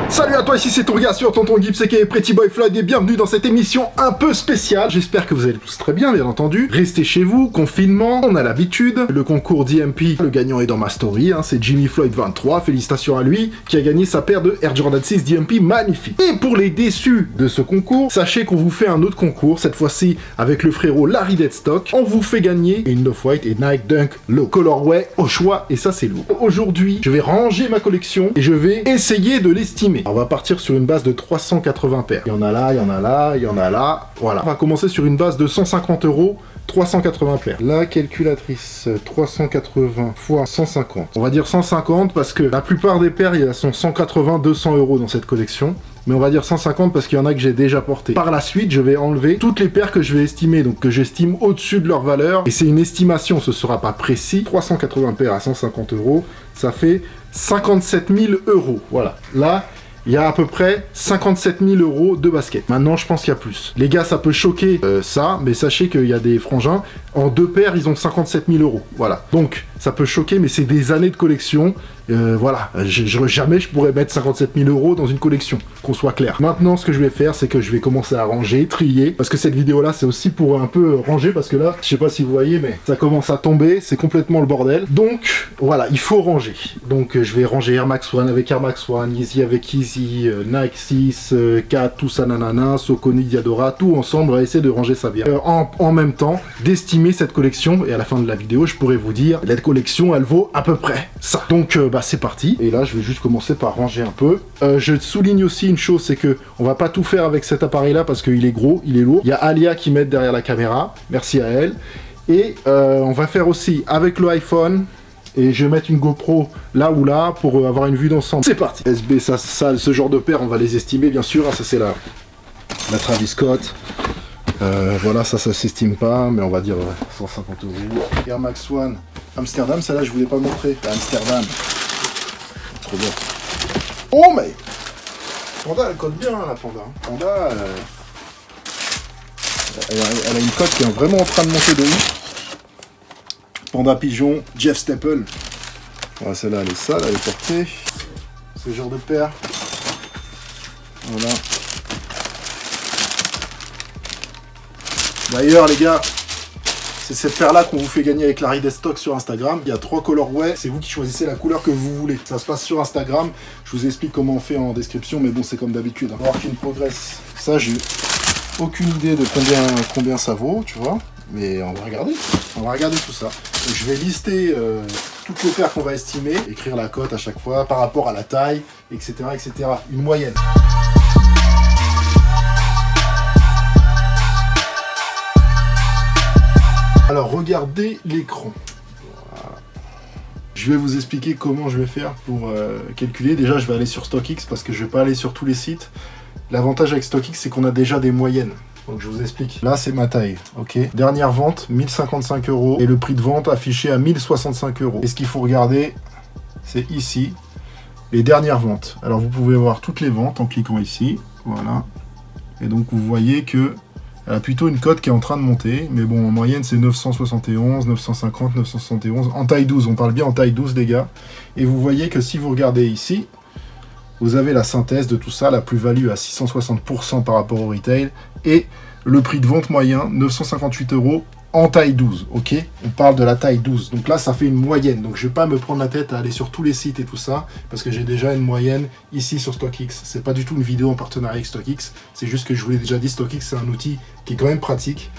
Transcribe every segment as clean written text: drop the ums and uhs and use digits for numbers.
Salut à toi, ici c'est ton gars sur Tonton Gibbs aka Pretty Boy Floyd et bienvenue dans cette émission un peu spéciale. J'espère que vous allez tous très bien entendu. Restez chez vous, confinement, on a l'habitude. Le concours DMP, le gagnant est dans ma story, c'est Jimmy Floyd 23, félicitations à lui, qui a gagné sa paire de Air Jordan 6 DMP magnifique. Et pour les déçus de ce concours, sachez qu'on vous fait un autre concours, cette fois-ci avec le frérot Larry Deadstock. On vous fait gagner une Off-White et Nike Dunk Low colorway au choix et ça c'est lourd. Aujourd'hui, je vais ranger ma collection et je vais essayer de l'estimer. On va partir sur une base de 380 paires. Il y en a là, il y en a là, il y en a là. Voilà. On va commencer sur une base de 150 €, 380 paires. La calculatrice, 380 fois 150. On va dire 150 parce que la plupart des paires, elles sont 180, 200 € dans cette collection. Mais on va dire 150 parce qu'il y en a que j'ai déjà porté. Par la suite, je vais enlever toutes les paires que je vais estimer, donc que j'estime au-dessus de leur valeur. Et c'est une estimation, ce sera pas précis. 380 paires à 150 €, ça fait 57 000 €. Voilà. Là, il y a à peu près 57 000 € de basket. Maintenant, je pense qu'il y a plus. Les gars, ça peut choquer ça, mais sachez qu'il y a des frangins. En deux paires, ils ont 57 000 €. Voilà. Donc, ça peut choquer, mais c'est des années de collection. Voilà. Jamais je pourrais mettre 57 000 € dans une collection, qu'on soit clair. Maintenant, ce que je vais faire, c'est que je vais commencer à ranger, trier. Parce que cette vidéo-là, c'est aussi pour un peu ranger, parce que là, je sais pas si vous voyez, mais ça commence à tomber. C'est complètement le bordel. Donc, voilà, il faut ranger. Donc, je vais ranger Air Max One avec Air Max One, Yeezy avec Yeezy, Nike 6, 4, tout ça, nanana, Saucony, Diadora, tout ensemble, on va essayer de ranger ça bien. En même temps, d'estimer cette collection, et à la fin de la vidéo, je pourrais vous dire, cette collection, elle vaut à peu près ça. Donc, c'est parti. Et là, je vais juste commencer par ranger un peu. Je souligne aussi une chose, c'est que on va pas tout faire avec cet appareil-là, parce qu'il est gros, il est lourd. Il y a Alia qui m'aide derrière la caméra, merci à elle. Et on va faire aussi avec le iPhone. Et je vais mettre une GoPro là ou là pour avoir une vue d'ensemble. C'est parti. SB, ça, ce genre de paires, on va les estimer bien sûr. Ça c'est la Travis Scott. Voilà, ça s'estime pas, mais on va dire 150 €. Air Max One Amsterdam, celle-là je voulais pas montrer. Amsterdam. Trop bien. Oh mais Panda, elle cote bien la Panda. Panda, elle a une cote qui est vraiment en train de monter de ouf. Panda Pigeon, Jeff Staple. Voilà, celle-là, elle est sale, elle est portée. Ce genre de paire. Voilà. D'ailleurs, les gars, c'est cette paire-là qu'on vous fait gagner avec Larry Deadstock sur Instagram. Il y a 3 colorways, c'est vous qui choisissez la couleur que vous voulez. Ça se passe sur Instagram. Je vous explique comment on fait en description, mais bon, c'est comme d'habitude. On va voir qu'une progresse. Ça, j'ai aucune idée de combien ça vaut, tu vois. Mais on va regarder tout ça. Donc, je vais lister toutes les paires qu'on va estimer, écrire la cote à chaque fois par rapport à la taille, etc. etc. Une moyenne. Alors regardez l'écran. Voilà. Je vais vous expliquer comment je vais faire pour calculer. Déjà je vais aller sur StockX parce que je vais pas aller sur tous les sites. L'avantage avec StockX c'est qu'on a déjà des moyennes. Donc je vous explique. Là c'est ma taille, ok. Dernière vente, 1055 € et le prix de vente affiché à 1065 €. Et ce qu'il faut regarder, c'est ici, les dernières ventes. Alors vous pouvez voir toutes les ventes en cliquant ici, voilà. Et donc vous voyez que elle a plutôt une cote qui est en train de monter, mais bon en moyenne c'est 971, 950, 971, en taille 12, on parle bien en taille 12 les gars. Et vous voyez que si vous regardez ici, vous avez la synthèse de tout ça, la plus-value à 660% par rapport au retail, et le prix de vente moyen, 958 € en taille 12, ok. On parle de la taille 12, donc là ça fait une moyenne, donc je vais pas me prendre la tête à aller sur tous les sites et tout ça, parce que j'ai déjà une moyenne ici sur StockX. C'est pas du tout une vidéo en partenariat avec StockX, c'est juste que je vous l'ai déjà dit, StockX c'est un outil qui est quand même pratique.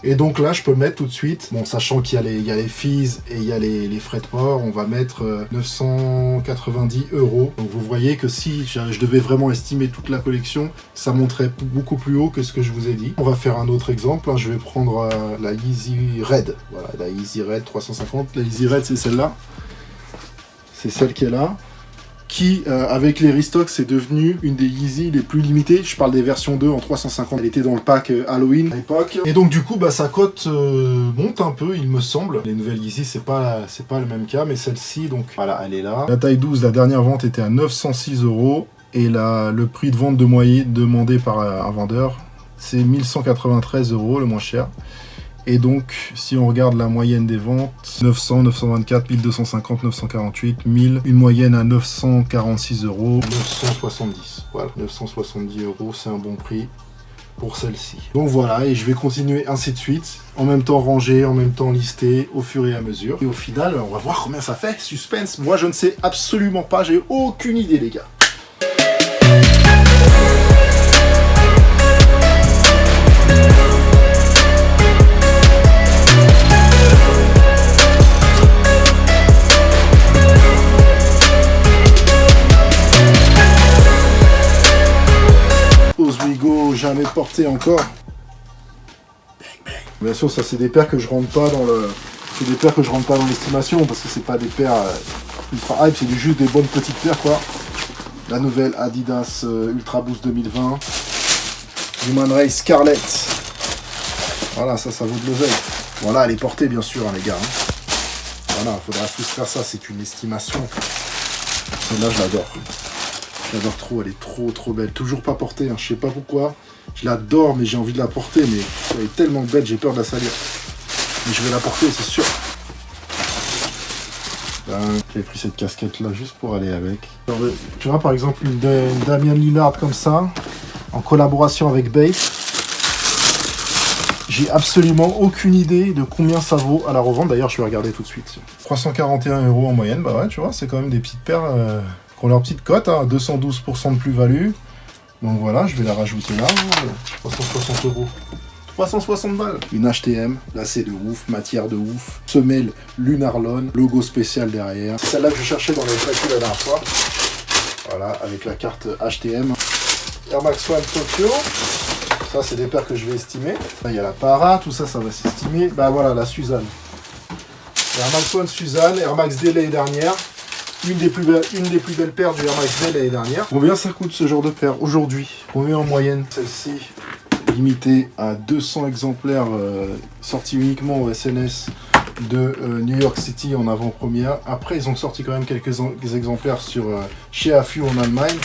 Et donc là, je peux mettre tout de suite, bon, sachant qu'il y a les fees et il y a les frais de port, on va mettre 990 €. Donc vous voyez que si je devais vraiment estimer toute la collection, ça monterait beaucoup plus haut que ce que je vous ai dit. On va faire un autre exemple, hein. Je vais prendre la Yeezy Red. Voilà, la Yeezy Red 350. La Yeezy Red, c'est celle-là. C'est celle qui est là. Qui, avec les restocks, c'est devenu une des Yeezy les plus limitées. Je parle des versions 2 en 350. Elle était dans le pack Halloween à l'époque. Et donc du coup, bah, sa cote monte un peu, il me semble. Les nouvelles Yeezy, c'est pas le même cas, mais celle-ci, donc voilà, elle est là. La taille 12, la dernière vente était à 906 €. Et le prix de vente demandé par un vendeur, c'est 1193 € le moins cher. Et donc, si on regarde la moyenne des ventes, 900, 924, 1250, 948, 1000, une moyenne à 946 €. 970, voilà, 970 €, c'est un bon prix pour celle-ci. Donc voilà, et je vais continuer ainsi de suite, en même temps ranger, en même temps lister, au fur et à mesure. Et au final, on va voir combien ça fait, suspense. Moi, je ne sais absolument pas, j'ai aucune idée, les gars. Oswego, jamais porté encore. Bang, bang. Bien sûr, ça c'est des paires que je rentre pas dans le, c'est des paires que je rentre pas dans l'estimation parce que c'est pas des paires ultra hype, c'est juste des bonnes petites paires quoi. La nouvelle Adidas Ultra Boost 2020, Human Race Scarlett. Voilà, ça vaut de l'oseille. Voilà, elle est portée bien sûr, hein, les gars. Hein. Voilà, faudra tous faire ça, c'est une estimation. Celle-là, je l'adore. J'adore trop, elle est trop belle. Toujours pas portée, hein. Je sais pas pourquoi. Je l'adore, mais j'ai envie de la porter, mais elle est tellement belle, j'ai peur de la salir. Mais je vais la porter, c'est sûr. J'ai pris cette casquette là juste pour aller avec. Tu vois par exemple une Damian Lillard comme ça, en collaboration avec Bape. J'ai absolument aucune idée de combien ça vaut à la revente. D'ailleurs, je vais regarder tout de suite. 341 € en moyenne, bah ouais, tu vois, c'est quand même des petites paires qui ont leur petite cote, hein, 212% de plus-value. Donc voilà, je vais la rajouter là. 360 €. 360 balles. Une HTM, là c'est de ouf, matière de ouf. Semelle Lunarlon, logo spécial derrière. C'est celle-là que je cherchais dans les plaquettes la dernière fois. Voilà, avec la carte HTM. Air Max One Tokyo. Ça c'est des paires que je vais estimer. Là il y a la Para, tout ça, ça va s'estimer. Bah voilà, la Suzanne. Air Max One Suzanne, Air Max D l'année dernière. Une des plus belles paires du Air Max D l'année dernière. Combien ça coûte ce genre de paire aujourd'hui? Combien en moyenne? Celle-ci, limitée à 200 exemplaires, sortis uniquement au SNS de New York City en avant-première. Après, ils ont sorti quand même quelques exemplaires sur chez AFU en Allemagne.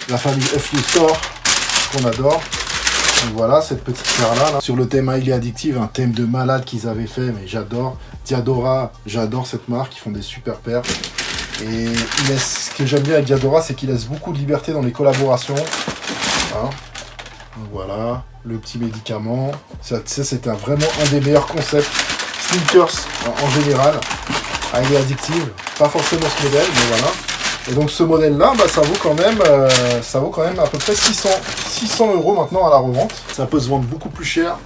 La famille FU Store, qu'on adore. Donc voilà, cette petite paire-là. Là. Sur le thème Highly Addictive, un thème de malade qu'ils avaient fait, mais j'adore. Diadora, j'adore cette marque, ils font des super paires. Et ce que j'aime bien avec Diadora, c'est qu'il laisse beaucoup de liberté dans les collaborations. Hein. Donc voilà, le petit médicament. Ça, c'était vraiment un des meilleurs concepts. Sneakers en général, Highly Addictive. Pas forcément ce modèle, mais voilà. Et donc ce modèle-là, bah, ça vaut quand même à peu près 600 € maintenant à la revente. Ça peut se vendre beaucoup plus cher,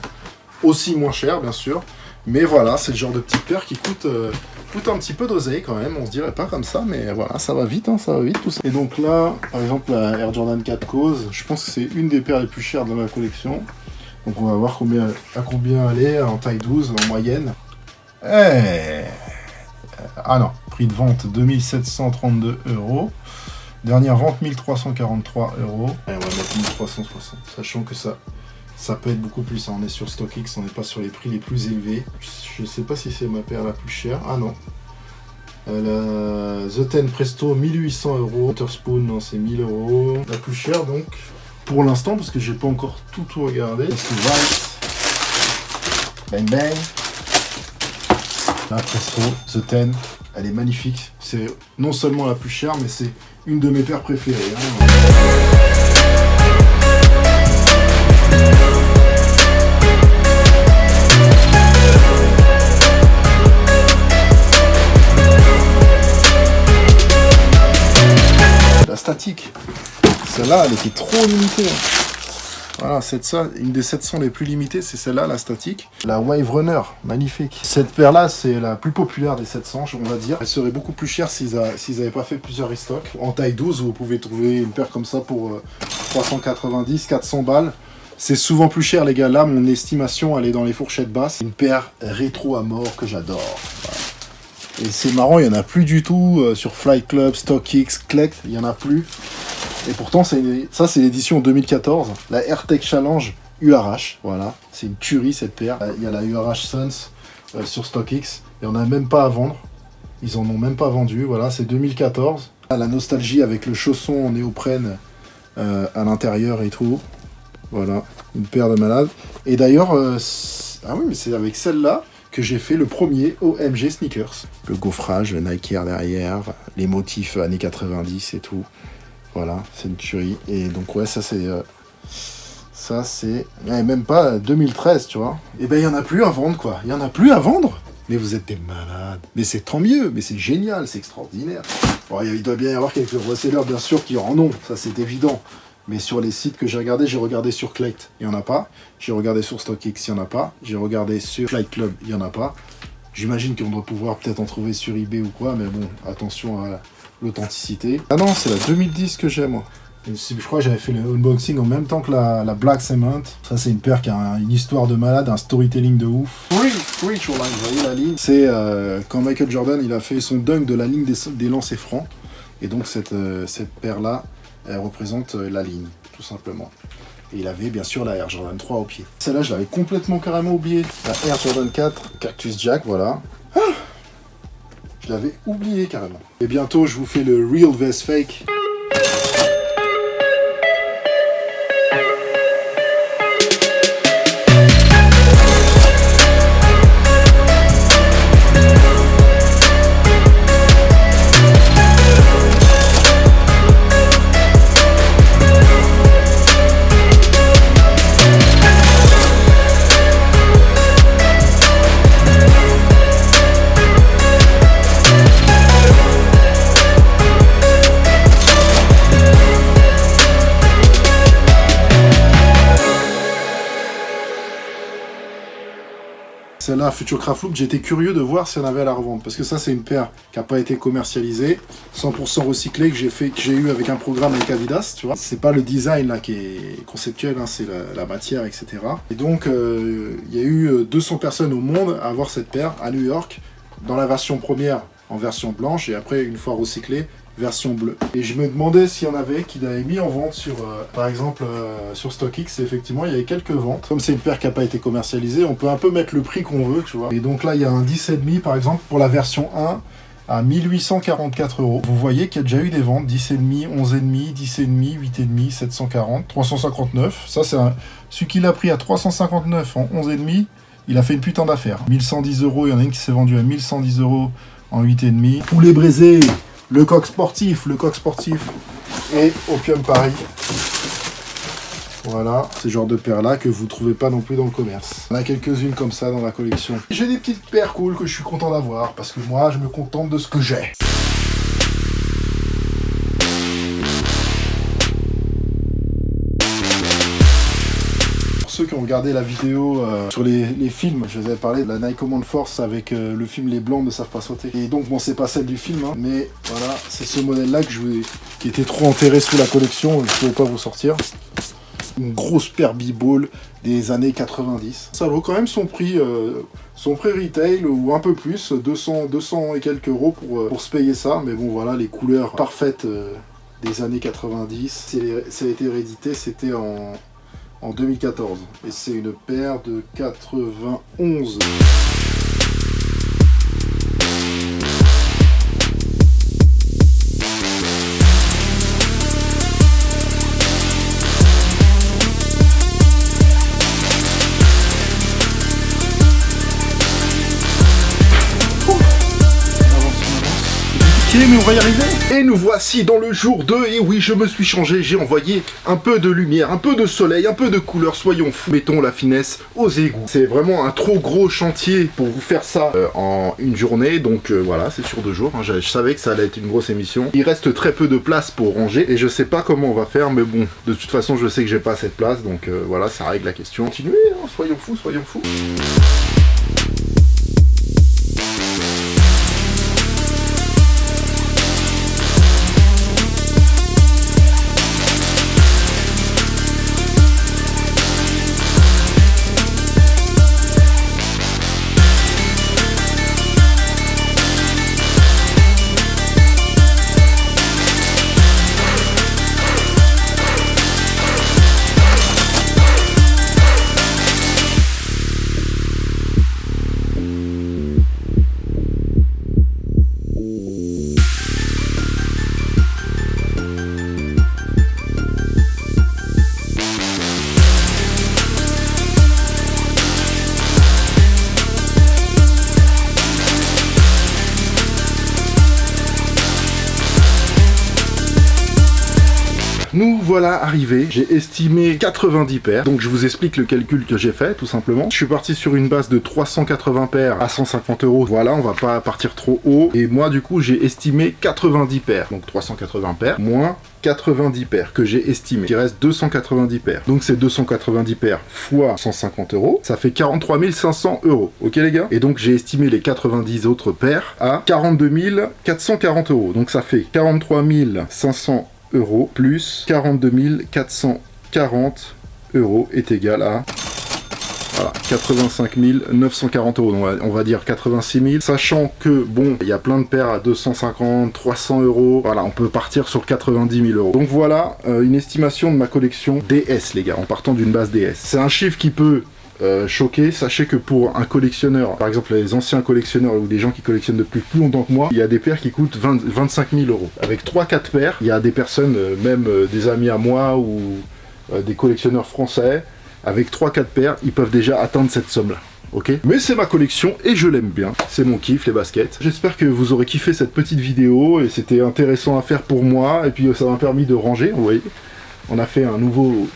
aussi moins cher bien sûr. Mais voilà, c'est le genre de petite paire qui coûte un petit peu d'oseille quand même. On se dirait pas comme ça, mais voilà, ça va vite, hein, ça va vite tout ça. Et donc là, par exemple, la Air Jordan 4 Cause, je pense que c'est une des paires les plus chères de ma collection. Donc on va voir à combien elle est en taille 12 en moyenne. Ah non, prix de vente 2732 €. Dernière vente 1343 €. Et on va mettre 1360, sachant que ça peut être beaucoup plus. On est sur StockX, on n'est pas sur les prix les plus élevés. Je sais pas si c'est ma paire la plus chère. Ah non. La The Ten Presto 1800 €. Waterspoon, non, c'est 1000 €. La plus chère donc, pour l'instant, parce que j'ai pas encore tout regardé. C'est White. Bang bang. La Presto, The Ten, elle est magnifique. C'est non seulement la plus chère, mais c'est une de mes paires préférées. Hein. La statique, celle-là, elle était trop limitée. Voilà, une des 700 les plus limitées, c'est celle-là, la statique. La Wave Runner, magnifique. Cette paire-là, c'est la plus populaire des 700, on va dire. Elle serait beaucoup plus chère s'ils n'avaient pas fait plusieurs restocks. En taille 12, vous pouvez trouver une paire comme ça pour 390, 400 balles. C'est souvent plus cher, les gars. Là, mon estimation, elle est dans les fourchettes basses. Une paire rétro à mort que j'adore. Voilà. Et c'est marrant, il n'y en a plus du tout sur Flight Club, StockX, Collect, il n'y en a plus. Et pourtant, ça c'est l'édition 2014, la AirTech Challenge URH, voilà. C'est une tuerie cette paire. Il y a la URH Suns sur StockX, et on n'a même pas à vendre. Ils en ont même pas vendu, voilà, c'est 2014. La nostalgie avec le chausson en néoprène à l'intérieur et tout. Voilà, une paire de malades. Et d'ailleurs, ah oui, mais c'est avec celle-là que j'ai fait le premier OMG Sneakers. Le gaufrage, le Nike Air derrière, les motifs années 90 et tout. Voilà, c'est une tuerie. Et donc ouais, ça c'est... même pas 2013, tu vois. Et ben il y en a plus à vendre, quoi. Il y en a plus à vendre. Mais vous êtes des malades. Mais c'est tant mieux, mais c'est génial, c'est extraordinaire. Bon, il doit bien y avoir quelques resellers, bien sûr, qui en ont, ça c'est évident. Mais sur les sites que j'ai regardé sur Clayt, il n'y en a pas. J'ai regardé sur StockX, il n'y en a pas. J'ai regardé sur Flight Club, il n'y en a pas. J'imagine qu'on doit pouvoir peut-être en trouver sur eBay ou quoi, mais bon, attention à l'authenticité. Ah non, c'est la 2010 que j'ai, moi. Je crois que j'avais fait le unboxing en même temps que la Black Cement. Ça, c'est une paire qui a une histoire de malade, un storytelling de ouf. Free Shoreline, vous voyez la ligne. C'est quand Michael Jordan, il a fait son dunk de la ligne des lancers francs. Et donc, cette paire-là, elle représente la ligne, tout simplement. Et il avait bien sûr la Air Jordan 3 au pied. Celle-là, je l'avais complètement carrément oublié. La Air Jordan 4 Cactus Jack, voilà. Ah, je l'avais oublié carrément. Et bientôt, je vous fais le Real vs Fake. Celle-là, Future Craftloop, j'étais curieux de voir si on avait à la revendre. Parce que ça, c'est une paire qui n'a pas été commercialisée, 100% recyclée, que j'ai eu avec un programme avec Adidas, tu vois. C'est pas le design là qui est conceptuel, hein, c'est la matière, etc. Et donc, il y a eu 200 personnes au monde à avoir cette paire à New York, dans la version première, en version blanche, et après, une fois recyclée, version bleue. Et je me demandais s'il y en avait qui l'avaient mis en vente sur, par exemple, sur StockX. Et effectivement, il y avait quelques ventes. Comme c'est une paire qui n'a pas été commercialisée, on peut un peu mettre le prix qu'on veut, tu vois. Et donc là, il y a un 10,5 par exemple pour la version 1 à 1844 €. Vous voyez qu'il y a déjà eu des ventes 10,5, 11,5, 10,5, 8,5, 740, 359. Ça, c'est celui qui l'a pris à 359 en 11,5. Il a fait une putain d'affaire. 1110 €. Il y en a une qui s'est vendue à 1110 € en 8,5. Poulet braisé. Le coq sportif et Opium Paris. Voilà, ces genres de paires-là que vous trouvez pas non plus dans le commerce. On a quelques-unes comme ça dans la collection. J'ai des petites paires cool que je suis content d'avoir, parce que moi, je me contente de ce que j'ai. Ceux qui ont regardé la vidéo sur les films, je vous avais parlé de la Nike Command Force avec le film Les Blancs ne savent pas sauter. Et donc bon, c'est pas celle du film, hein, mais voilà, c'est ce modèle-là qui était trop enterré sous la collection, je ne pouvais pas vous sortir. Une grosse paire b-ball des années 90. Ça vaut quand même son prix retail ou un peu plus, 200 et quelques euros pour se payer ça. Mais bon voilà, les couleurs parfaites des années 90. Ça a été réédité, c'était en 2014. Et c'est une paire de 91. Mais on va y arriver. Et nous voici dans le jour 2, et oui, je me suis changé, j'ai envoyé un peu de lumière, un peu de soleil, un peu de couleur, soyons fous, mettons la finesse aux égouts. C'est vraiment un trop gros chantier pour vous faire ça en une journée, donc voilà, c'est sur 2 jours, hein. Je savais que ça allait être une grosse émission. Il reste très peu de place pour ranger, et je sais pas comment on va faire, mais bon, de toute façon, je sais que j'ai pas assez de place, donc voilà, ça règle la question. Continuez, hein, soyons fous, soyons fous. voilà arrivé, j'ai estimé 90 paires, donc je vous explique le calcul que j'ai fait tout simplement. Je suis parti sur une base de 380 paires à 150 €, voilà, on va pas partir trop haut, et moi du coup j'ai estimé 90 paires, donc 380 paires, moins 90 paires que j'ai estimé. Il reste 290 paires. Donc c'est 290 paires fois 150 €, ça fait 43 500 €. Ok les gars? Et donc j'ai estimé les 90 autres paires à 42 440 €. Donc ça fait 43 500 € plus 42 440 € est égal à... Voilà, 85 940 €, donc on va dire 86 000, sachant que, bon, il y a plein de paires à 250, 300 €, voilà, on peut partir sur 90 000 €. Donc voilà, une estimation de ma collection DS, les gars, en partant d'une base DS. C'est un chiffre qui peut choquer. Sachez que pour un collectionneur, par exemple les anciens collectionneurs ou des gens qui collectionnent depuis plus longtemps que moi, il y a des paires qui coûtent 25 000 €. Avec 3-4 paires, il y a des personnes, même des amis à moi ou des collectionneurs français, avec 3-4 paires, ils peuvent déjà atteindre cette somme-là. Ok, mais c'est ma collection et je l'aime bien. C'est mon kiff, les baskets. J'espère que vous aurez kiffé cette petite vidéo et c'était intéressant à faire pour moi. Et puis ça m'a permis de ranger, vous voyez. On a fait un nouveau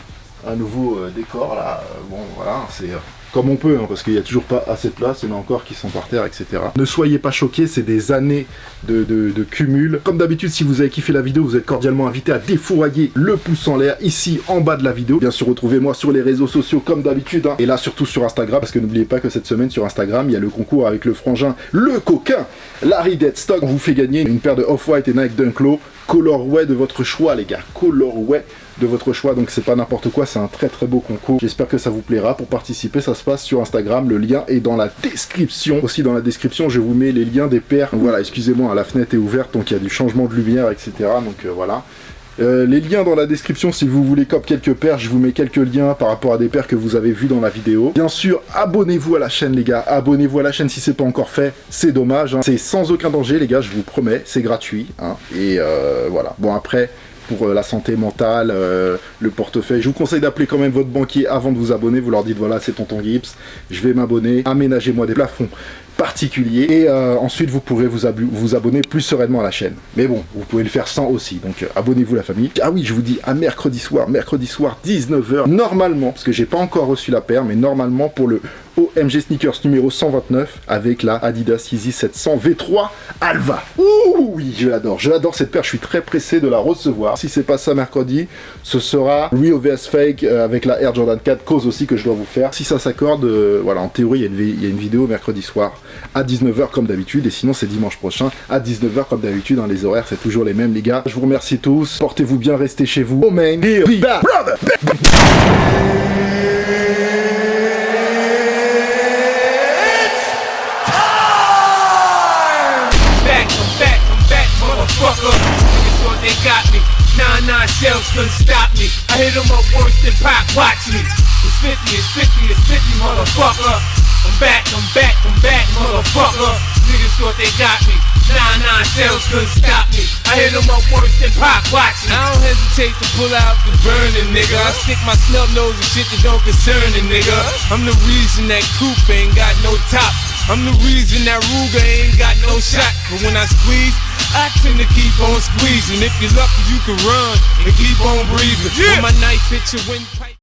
décor là. Bon, voilà, c'est... comme on peut, hein, parce qu'il n'y a toujours pas assez de place, il y en a encore qui sont par terre, etc. Ne soyez pas choqués, c'est des années de cumul. Comme d'habitude, si vous avez kiffé la vidéo, vous êtes cordialement invité à défourailler le pouce en l'air, ici, en bas de la vidéo. Bien sûr, retrouvez-moi sur les réseaux sociaux, comme d'habitude, hein, et là, surtout sur Instagram, parce que n'oubliez pas que cette semaine, sur Instagram, il y a le concours avec le frangin, le coquin, Larry Deadstock. On vous fait gagner une paire de Off-White et Nike Dunk Low, colorway de votre choix, les gars, colorway de votre choix, donc c'est pas n'importe quoi, c'est un très très beau concours. J'espère que ça vous plaira. Pour participer, ça se passe sur Instagram, le lien est dans la description. Aussi dans la description, je vous mets les liens des paires. Donc, voilà, excusez-moi, la fenêtre est ouverte, donc il y a du changement de lumière, etc. Donc voilà. Les liens dans la description, si vous voulez cop quelques paires, je vous mets quelques liens par rapport à des paires que vous avez vues dans la vidéo. Bien sûr, abonnez-vous à la chaîne, les gars. Abonnez-vous à la chaîne si c'est pas encore fait. C'est dommage, hein. C'est sans aucun danger, les gars, je vous promets. C'est gratuit, hein. Et voilà. Bon, après... pour la santé mentale, le portefeuille. Je vous conseille d'appeler quand même votre banquier avant de vous abonner. Vous leur dites, voilà, c'est Tonton Gibbs, je vais m'abonner, aménagez-moi des plafonds particuliers. Et ensuite, vous pourrez vous abonner plus sereinement à la chaîne. Mais bon, vous pouvez le faire sans aussi. Donc, abonnez-vous la famille. Ah oui, je vous dis à mercredi soir 19 h. Normalement, parce que j'ai pas encore reçu la paire, mais normalement pour le OMG Sneakers numéro 129 avec la Adidas Yeezy 700 V3 Alva. Ouh, oui, je l'adore cette paire, je suis très pressé de la recevoir. Si c'est pas ça mercredi, ce sera Real vs Fake avec la Air Jordan 4 Cause aussi que je dois vous faire. Si ça s'accorde, voilà, en théorie, il y a une vidéo mercredi soir à 19 h comme d'habitude, et sinon c'est dimanche prochain à 19 h comme d'habitude, hein, les horaires c'est toujours les mêmes, les gars. Je vous remercie tous, portez-vous bien, restez chez vous. Oh man, be back, brother. They got me, 9 shells couldn't stop me. I hit them up worse than Pop, watch me. It's 50, motherfucker. I'm back, motherfucker. Niggas thought they got me, 9 shells couldn't stop me. I hit them up worse than Pop, watch me. I don't hesitate to pull out the burning, nigga. I stick my snub nose and shit that don't concern a nigga. I'm the reason that coupe ain't got no top. I'm the reason that Ruger ain't got no shot. But when I squeeze, I tend to keep on squeezing. If you're lucky, you can run and keep on breathing. Yeah. When my knife hits your windpipe.